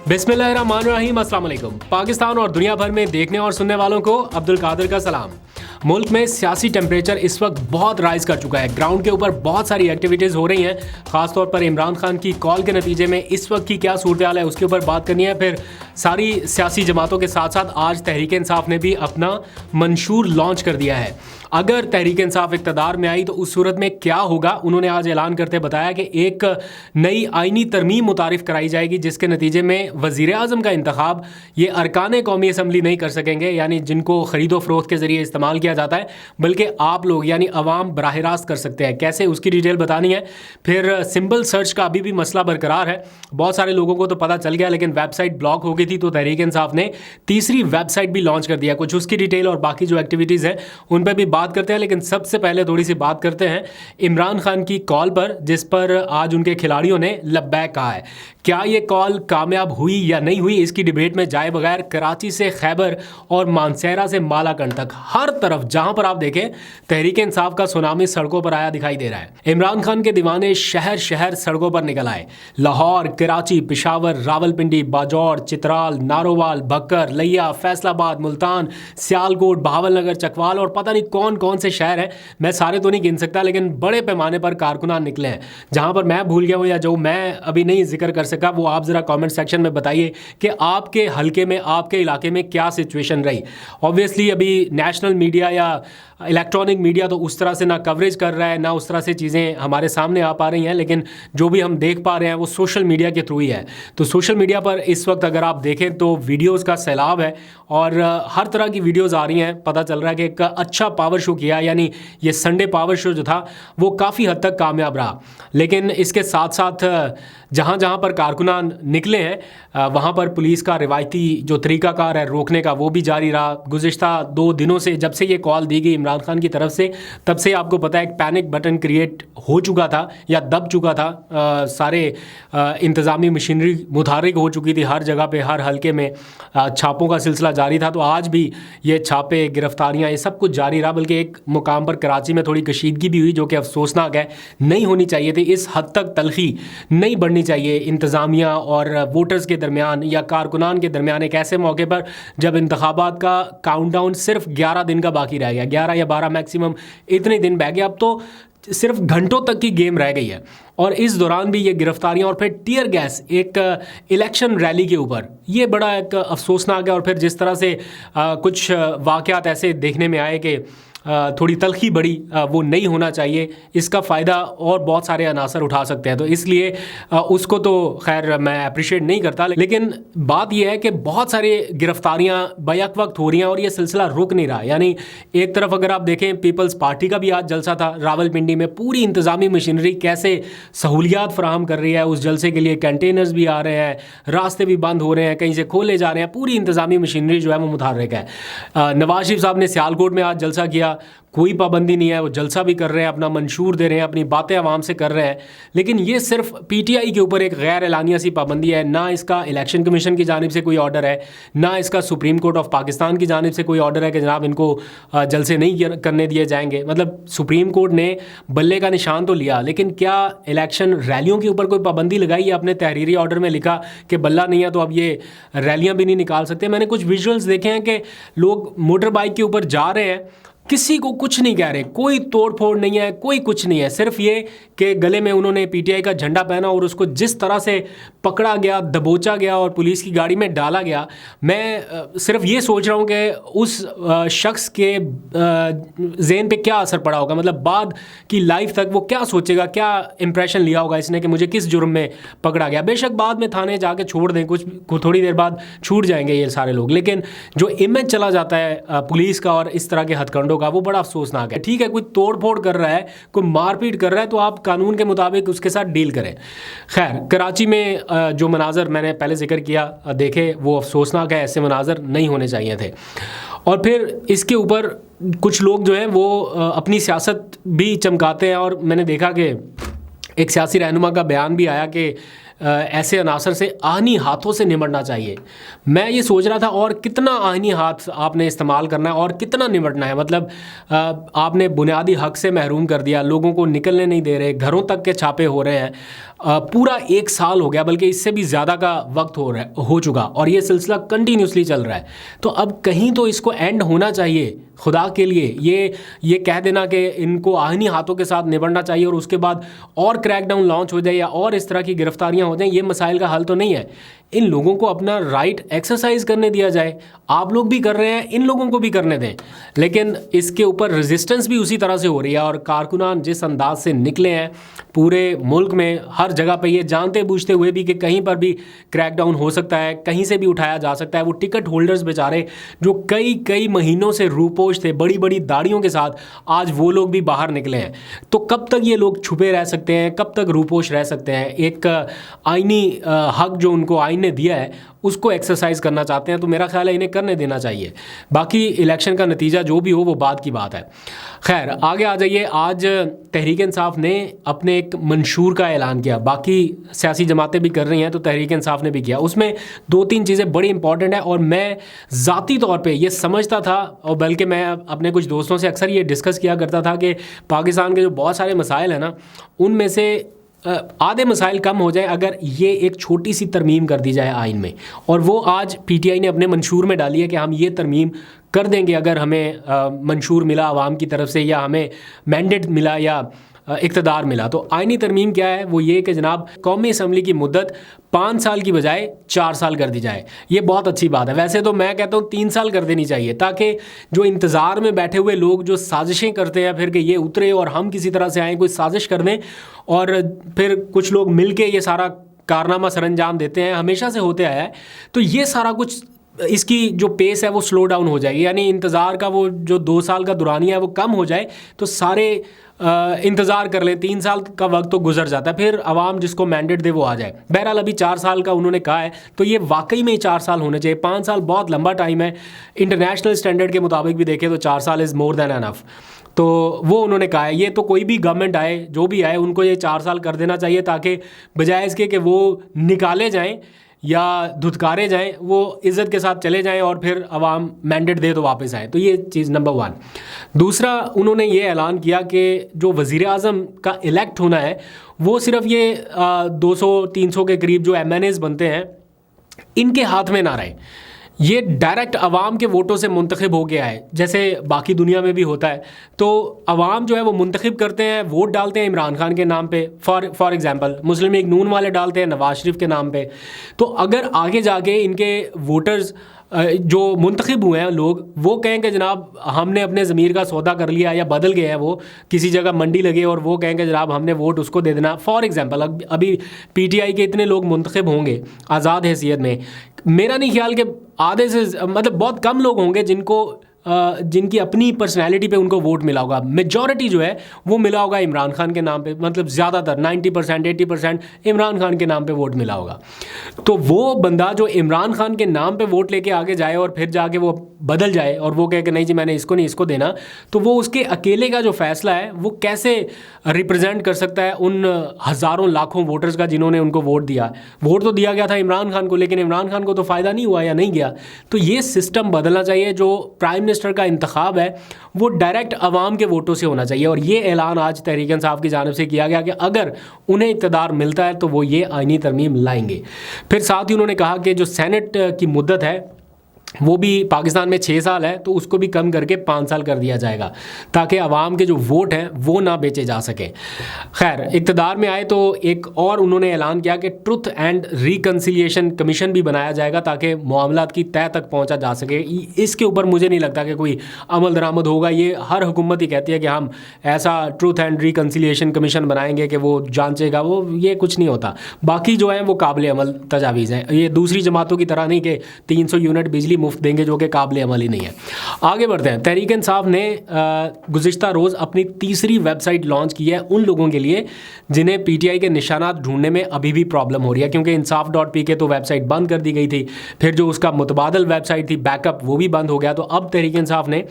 बिस्मिल्लाहिर्रहमानिर्रहीम, अस्सलाम वालेकुम। पाकिस्तान और दुनिया भर में देखने और सुनने वालों को अब्दुल कादिर का सलाम। मुल्क में सियासी टेम्परेचर इस वक्त बहुत राइज कर चुका है। ग्राउंड के ऊपर बहुत सारी एक्टिविटीज़ हो रही हैं। खासतौर पर इमरान खान की कॉल के नतीजे में इस वक्त की क्या सूरत हाल है उसके ऊपर बात करनी है। फिर सारी सियासी जमातों के साथ साथ आज तहरीक इंसाफ ने भी अपना मंशूर लॉन्च कर दिया है। अगर तहरीक इंसाफ इक़्तिदार में आई तो उस सूरत में क्या होगा, उन्होंने आज ऐलान करते बताया कि एक नई आइनी तरमीम मुतारिफ कराई जाएगी जिसके नतीजे में वज़ीर आज़म का इंतखाब ये अरकान कौमी असम्बली नहीं कर सकेंगे, यानी जिनको ख़रीदो फ़रोख्त के ज़रिए इस्तेमाल किया जाता है, बल्कि आप लोग यानी अवाम बराह रास्त कर सकते हैं। कैसे, उसकी डिटेल बतानी है। फिर सिंबल सर्च का अभी भी मसला बरकरार है। बहुत सारे लोगों को तो पता चल गया लेकिन वेबसाइट ब्लॉक हो गई थी, तो तहरीक इंसाफ ने तीसरी वेबसाइट भी लॉन्च कर दिया। कुछ उसकी डिटेल और बाकी जो एक्टिविटीज़ हैं उन पर भी बात करते हैं, लेकिन सबसे पहले थोड़ी सी बात करते हैं इमरान खान की कॉल पर, जिस पर आज उनके खिलाड़ियों ने लब्बैक कहा है। क्या ये कॉल कामयाब हुई या नहीं हुई, इसकी डिबेट में जाए बगैर कराची से खैबर और मानसेरा से मालाकंड तक हर तरफ जहां पर आप देखें तहरीक इंसाफ का सुनामी सड़कों पर आया दिखाई दे रहा है। इमरान खान के दीवाने शहर शहर सड़कों पर निकल आए। लाहौर, कराची, पेशावर, रावलपिंडी, बाजौर, चित्राल, नारोवाल, बकर, लिया, फैसलाबाद, मुल्तान, सियालकोट, बहावलनगर, चकवाल और पता नहीं कौन कौन से शहर हैं। मैं सारे तो नहीं गिन सकता, लेकिन बड़े पैमाने पर कारकुनान निकले हैं। जहां पर मैं भूल गया हूं या जो मैं अभी नहीं जिक्र कर सका वो आप ज़रा कमेंट सेक्शन में बताइए कि आपके हलके में, आपके इलाके में क्या सिचुएशन रही। ऑब्वियसली अभी नेशनल मीडिया या इलेक्ट्रॉनिक मीडिया तो उस तरह से ना कवरेज कर रहा है, ना उस तरह से चीज़ें हमारे सामने आ पा रही हैं, लेकिन जो भी हम देख पा रहे हैं वो सोशल मीडिया के थ्रू ही है। तो सोशल मीडिया पर इस वक्त अगर आप देखें तो वीडियोज़ का सैलाब है और हर तरह की वीडियोज़ आ रही हैं। पता चल रहा है कि एक अच्छा पावर शो किया, यानी ये संडे पावर शो जो था वो काफ़ी हद तक कामयाब रहा। लेकिन इसके साथ साथ जहाँ जहाँ पर कारकुनान निकले हैं वहाँ पर पुलिस का रिवायती जो तरीक़ाकार है रोकने का वो भी जारी रहा। गुज़िश्ता 2 दिनों से जब से ये कॉल दी गई इमरान खान की तरफ से, तब से आपको पता है एक पैनिक बटन क्रिएट हो चुका था या दब चुका था। सारे इंतज़ामी मशीनरी मुतहर्रिक हो चुकी थी हर जगह पे, हर हलके में छापों का सिलसिला जारी था। तो आज भी ये छापे, गिरफ्तारियाँ, ये सब कुछ जारी रहा। बल्कि एक मुकाम पर कराची में थोड़ी कशीदगी भी हुई जो कि अफसोसनाक है, नहीं होनी चाहिए थी। इस हद तक तलखी नहीं बढ़नी चाहिए इंतज़ामिया और वोटर्स के दरमियान या कारकुनान के दरमियान एक ऐसे मौके पर जब इंतखाबात का काउंटडाउन सिर्फ 11 दिन का बाकी रह गया, 11 या 12 मैक्सिमम, इतने दिन बह गए। अब तो सिर्फ घंटों तक की गेम रह गई है और इस दौरान भी ये गिरफ्तारियां और फिर टीयर गैस एक इलेक्शन रैली के ऊपर, ये बड़ा एक अफसोसनाक है। और फिर जिस तरह से कुछ वाक़यात ऐसे देखने में आए कि थोड़ी तलखी बड़ी, वो नहीं होना चाहिए। इसका फ़ायदा और बहुत सारे अनासर उठा सकते हैं, तो इसलिए उसको तो खैर मैं अप्रिशिएट नहीं करता। लेकिन बात यह है कि बहुत सारी गिरफ्तारियां बैक वक्त हो रही हैं और ये सिलसिला रुक नहीं रहा। यानी एक तरफ अगर आप देखें पीपल्स पार्टी का भी आज जलसा था रावलपिंडी में, पूरी इंतज़ामी मशीनरी कैसे सहूलियात फराहम कर रही है उस जलसे के लिए। कंटेनर्स भी आ रहे हैं, रास्ते भी बंद हो रहे हैं, कहीं से खोले जा रहे हैं, पूरी इंतज़ामी मशीनरी जो है वो मुतहर्रिक है। नवाज शरीफ साहब ने सियालकोट में आज जलसा किया, कोई पाबंदी नहीं है, वो जलसा भी कर रहे हैं, अपना मंशूर दे रहे हैं, अपनी बातें आवाम से कर रहे हैं। लेकिन ये सिर्फ पीटीआई के ऊपर एक गैर एलानिया सी पाबंदी है। ना इसका इलेक्शन कमीशन की जानिब से कोई ऑर्डर है, ना इसका सुप्रीम कोर्ट ऑफ पाकिस्तान की जानिब से कोई ऑर्डर है कि जनाब इनको जलसे नहीं करने दिए जाएंगे। मतलब सुप्रीम कोर्ट ने बल्ले का निशान तो लिया, लेकिन क्या इलेक्शन रैलियों के ऊपर कोई पाबंदी लगाई है? अपने तहरीरी ऑर्डर में लिखा कि बल्ला नहीं है तो अब ये रैलियाँ भी नहीं निकाल सकते। मैंने कुछ विजुअल्स देखे हैं कि लोग मोटर बाइक के ऊपर जा रहे हैं, किसी को कुछ नहीं कह रहे, कोई तोड़ फोड़ नहीं है, कोई कुछ नहीं है। सिर्फ ये कि गले में उन्होंने पीटीआई का झंडा पहना और उसको जिस तरह से पकड़ा गया, दबोचा गया और पुलिस की गाड़ी में डाला गया, मैं सिर्फ ये सोच रहा हूँ कि उस शख्स के ज़हन पे क्या असर पड़ा होगा। मतलब बाद की लाइफ तक वो क्या सोचेगा, क्या इंप्रेशन लिया होगा इसने कि मुझे किस जुर्म में पकड़ा गया। बेशक बाद में थाने जाके छोड़ दें, कुछ थोड़ी देर बाद छूट जाएंगे ये सारे लोग, लेकिन जो इमेज चला जाता है पुलिस का और इस तरह के हथकंडों का, वो बड़ा अफसोसनाक है। ठीक है, कोई तोड़ फोड़ कर रहा है, कोई मारपीट कर रहा है, तो आप कानून के मुताबिक उसके साथ डील करें। खैर, कराची में जो मनाजर मैंने पहले जिक्र किया देखे, वो अफसोसनाक है, ऐसे मनाजर नहीं होने चाहिए थे। और फिर इसके ऊपर कुछ लोग जो हैं वो अपनी सियासत भी चमकाते हैं। और मैंने देखा कि एक सियासी रहनुमा का बयान भी आया कि ऐसे अनासर से आहनी हाथों से निमटना चाहिए। मैं ये सोच रहा था और कितना आहनी हाथ आपने इस्तेमाल करना है और कितना निमटना है। मतलब आपने बुनियादी हक से महरूम कर दिया, लोगों को निकलने नहीं दे रहे, घरों तक के छापे हो रहे हैं। पूरा 1 साल हो गया, बल्कि इससे भी ज़्यादा का वक्त हो चुका, और ये सिलसिला कंटिन्यूसली चल रहा है। तो अब कहीं तो इसको एंड होना चाहिए खुदा के लिए। ये कह देना कि इनको आहनी हाथों के साथ निपटना चाहिए और उसके बाद और क्रैकडाउन लॉन्च हो जाए या और इस तरह की गिरफ्तारियां हो जाएं, ये मसाइल का हल तो नहीं है। इन लोगों को अपना राइट एक्सरसाइज करने दिया जाए। आप लोग भी कर रहे हैं, इन लोगों को भी करने दें। लेकिन इसके ऊपर रेजिस्टेंस भी उसी तरह से हो रही है, और कारकुनान जिस अंदाज से निकले हैं पूरे मुल्क में, हर जगह पे ये जानते बूझते हुए भी कि कहीं पर भी क्रैकडाउन हो सकता है, कहीं से भी उठाया जा सकता है। वो टिकट होल्डर्स बेचारे जो कई महीनों से रूपोश थे बड़ी बड़ी दाढ़ियों के साथ, आज वो लोग भी बाहर निकले हैं। तो कब तक ये लोग छुपे रह सकते हैं, कब तक रूपोश रह सकते हैं? एक आईनी हक जो उनको आइन ने दिया है उसको एक्सरसाइज करना चाहते हैं, तो मेरा ख्याल है इन्हें करने देना चाहिए। बाकी इलेक्शन का नतीजा जो भी हो वो बाद की बात है। खैर, आगे आ जाइए। आज तहरीक इंसाफ ने अपने एक मंशूर का ऐलान किया, बाकी सियासी जमातें भी कर रही हैं तो तहरीक इंसाफ ने भी किया। उसमें 2-3 चीज़ें बड़ी इंपॉर्टेंट हैं और मैं ज़ाती तौर पे ये समझता था, और बल्कि मैं अपने कुछ दोस्तों से अक्सर ये डिस्कस किया करता था कि पाकिस्तान के जो बहुत सारे मसाइल हैं ना, उनमें से आधे मसाइल कम हो जाए अगर ये एक छोटी सी तरमीम कर दी जाए आइन में। और वो आज पीटीआई ने अपने मंशूर में डाली है कि हम ये तरमीम कर देंगे अगर हमें मंशूर मिला आवाम की तरफ से, या हमें मैंडेट मिला, या इक़्तिदार मिला। तो आइनी तरमीम क्या है? वो ये कि जनाब कौमी असम्बली की मुद्दत 5 साल की बजाय 4 साल कर दी जाए। ये बहुत अच्छी बात है। वैसे तो मैं कहता हूँ 3 साल कर देनी चाहिए, ताकि जो इंतज़ार में बैठे हुए लोग जो साजिशें करते हैं फिर कि ये उतरे और हम किसी तरह से आएँ, कोई साजिश कर दें और फिर कुछ लोग मिल के ये सारा कारनामा सरअंजाम देते हैं, हमेशा से होते आया है। तो ये सारा कुछ, इसकी जो पेस है वो स्लो डाउन हो जाएगी, यानी इंतज़ार का वो जो 2 साल का दुरानिया है वो कम हो जाए, तो सारे इंतज़ार कर लें। 3 साल का वक्त तो गुजर जाता है, फिर आवाम जिसको मैंडेट दे वो आ जाए। बहरहाल अभी 4 साल का उन्होंने कहा है, तो ये वाकई में 4 साल होने चाहिए। 5 साल बहुत लंबा टाइम है, इंटरनेशनल स्टैंडर्ड के मुताबिक भी देखें तो 4 साल इज़ मोर दैन एनफ। तो वो उन्होंने कहा है। ये तो कोई भी गवर्नमेंट आए, जो भी आए, उनको ये 4 साल कर देना चाहिए, ताकि बजाय इसके कि वो निकाले जाएँ या धुतकारे जाएं, वो इज़्ज़त के साथ चले जाएं और फिर अवाम मैंडेट दे तो वापस आए। तो ये चीज़ नंबर 1। दूसरा, उन्होंने ये ऐलान किया कि जो वज़ीर आज़म का इलेक्ट होना है वो सिर्फ ये 200-300 के करीब जो MNAs बनते हैं इनके हाथ में ना रहे, ये डायरेक्ट अवाम के वोटों से मुंतखब हो गया है, जैसे बाकी दुनिया में भी होता है। तो अवाम जो है वो मुंतखब करते हैं, वोट डालते हैं इमरान खान के नाम पे, फॉर एग्जांपल मुस्लिम लीग नून वाले डालते हैं नवाज शरीफ के नाम पे। तो अगर आगे जाके इनके वोटर्स जो मुंतखब हुए हैं लोग, वो कहें कि जनाब हमने अपने ज़मीर का सौदा कर लिया, या बदल गए हैं वो, किसी जगह मंडी लगे और वो कहें कि जनाब हमने वोट उसको दे देना, फॉर एग्जांपल अभी PTI के इतने लोग मुंतखब होंगे आज़ाद हैसियत में, मेरा नहीं ख्याल कि आधे से मतलब बहुत कम लोग होंगे जिनकी अपनी पर्सनैलिटी पे उनको वोट मिला होगा। मेजॉरिटी जो है वो मिला होगा इमरान खान के नाम पे, मतलब ज़्यादातर 90% 80% इमरान खान के नाम पे वोट मिला होगा। तो वो बंदा जो इमरान खान के नाम पे वोट लेके आगे जाए और फिर जाके वो बदल जाए और वो कहे कि नहीं जी मैंने इसको नहीं इसको देना, तो वो उसके अकेले का जो फैसला है वो कैसे रिप्रेजेंट कर सकता है उन हज़ारों लाखों वोटर्स का जिन्होंने उनको वोट दिया। वोट तो दिया गया था इमरान खान को, लेकिन इमरान खान को तो फ़ायदा नहीं हुआ या नहीं गया। तो ये सिस्टम बदलना चाहिए। जो प्राइम मिनिस्टर का इंतखाब है वो डायरेक्ट अवाम के वोटों से होना चाहिए, और ये ऐलान आज तहरीक इंसाफ की जानिब से किया गया कि अगर उन्हें इक़्तिदार मिलता है तो वो ये आईनी तरमीम लाएंगे। फिर साथ ही उन्होंने कहा कि जो सेनेट की मुद्दत है वो भी पाकिस्तान में 6 साल है, तो उसको भी कम करके 5 साल कर दिया जाएगा, ताकि अवाम के जो वोट हैं वो ना बेचे जा सकें। खैर, इक़्तिदार में आए तो एक और उन्होंने ऐलान किया कि ट्रुथ एंड रिकन्सिलिएशन कमीशन भी बनाया जाएगा, ताकि मामलात की तह तक पहुंचा जा सके। इसके ऊपर मुझे नहीं लगता कि कोई अमल दरामद होगा। ये हर हुकूमत ही कहती है कि हम ऐसा ट्रुथ एंड रिकन्सिलिएशन कमीशन बनाएंगे कि वो जांचेगा, वो ये कुछ नहीं होता। बाकी जो है वो काबिल अमल तजावीज़ हैं। ये दूसरी जमातों की तरह नहीं कि 300 यूनिट बिजली मुफ्त देंगे, जो कि काबिल अमल ही नहीं है। आगे बढ़ते हैं। तहरीक इंसाफ ने गुज़िश्ता रोज़ अपनी तीसरी वेबसाइट लॉन्च की है उन लोगों के लिए जिन्हें PTI के निशानात ढूंढने में अभी भी प्रॉब्लम हो रही है, क्योंकि इंसाफ.pk तो वेबसाइट बंद कर दी गई थी, फिर जो उसका मुतबादल वेबसाइट थी बैकअप वो भी बंद हो गया। तो अब तहरीक इंसाफ ने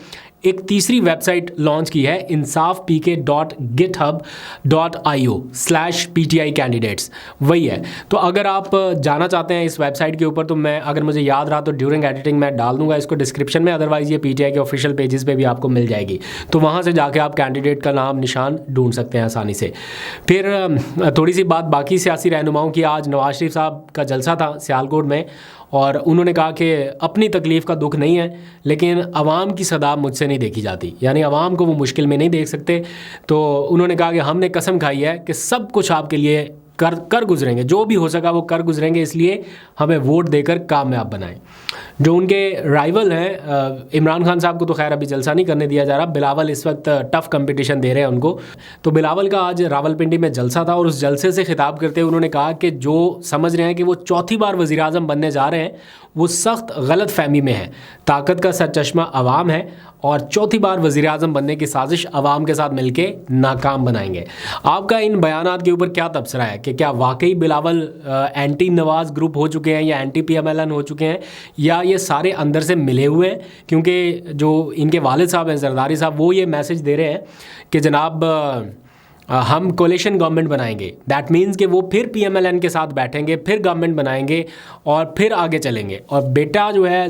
एक तीसरी वेबसाइट लॉन्च की है, insafpk.github.io/PTI कैंडिडेट्स, वही है। तो अगर आप जाना चाहते हैं इस वेबसाइट के ऊपर, तो मैं, अगर मुझे याद रहा तो ड्यूरिंग एडिटिंग मैं डाल दूंगा इसको डिस्क्रिप्शन में, अदरवाइज़ ये PTI के ऑफिशियल पेजेस पे भी आपको मिल जाएगी। तो वहाँ से जाके आप कैंडिडेट का नाम निशान ढूंढ सकते हैं आसानी से। फिर थोड़ी सी बात बाकी सियासी रहनुमाओं की। आज नवाज शरीफ साहब का जलसा था सियालकोट में, और उन्होंने कहा कि अपनी तकलीफ़ का दुख नहीं है, लेकिन आवाम की सदा मुझसे नहीं देखी जाती, यानी आवाम को वो मुश्किल में नहीं देख सकते। तो उन्होंने कहा कि हमने कसम खाई है कि सब कुछ आपके लिए कर गुजरेंगे, जो भी हो सका वो कर गुजरेंगे, इसलिए हमें वोट देकर कामयाब बनाएं। जो उनके राइवल हैं इमरान खान साहब को तो खैर अभी जलसा नहीं करने दिया जा रहा, बिलावल इस वक्त टफ कंपटीशन दे रहे हैं उनको। तो बिलावल का आज रावलपिंडी में जलसा था, और उस जलसे से खिताब करते हुए उन्होंने कहा कि जो समझ रहे हैं कि वो चौथी बार वज़ीर-ए-आज़म बनने जा रहे हैं वो सख्त गलत फहमी में है। ताकत का सरचश्मा अवाम है, और चौथी बार वज़ीर-ए-आज़म बनने की साजिश अवाम के साथ मिलके नाकाम बनाएंगे। आपका इन बयानात के ऊपर क्या तबसरा है कि क्या वाकई बिलावल एंटी नवाज़ ग्रुप हो चुके हैं या एंटी PMLN हो चुके हैं, या ये सारे अंदर से मिले हुए हैं? क्योंकि जो इनके वालिद साहब हैं जरदारी साहब, वो ये मैसेज दे रहे हैं कि जनाब हम कोलिशन गवर्नमेंट बनाएंगे। दैट मीन्स कि वो फिर PMLN के साथ बैठेंगे, फिर गवर्नमेंट बनाएंगे और फिर आगे चलेंगे। और बेटा जो है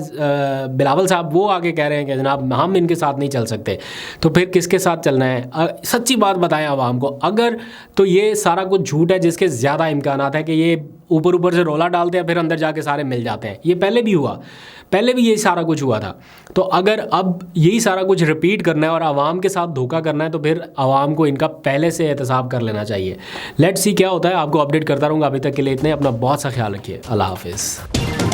बिलावल साहब, वो आगे कह रहे हैं कि जनाब हम इनके साथ नहीं चल सकते। तो फिर किसके साथ चलना है? सच्ची बात बताएं आवाम को। अगर तो ये सारा कुछ झूठ है, जिसके ज़्यादा इम्कानात है कि ये ऊपर ऊपर से रोला डालते हैं, फिर अंदर जाके सारे मिल जाते हैं। ये पहले भी हुआ, पहले भी यही सारा कुछ हुआ था। तो अगर अब यही सारा कुछ रिपीट करना है और आवाम के साथ धोखा करना है, तो फिर आवाम को इनका पहले से एहतसाब कर लेना चाहिए। लेट्स सी क्या होता है, आपको अपडेट करता रहूँगा। अभी तक के लिए इतने, अपना बहुत सा ख्याल रखिए। अल्लाह हाफिज़।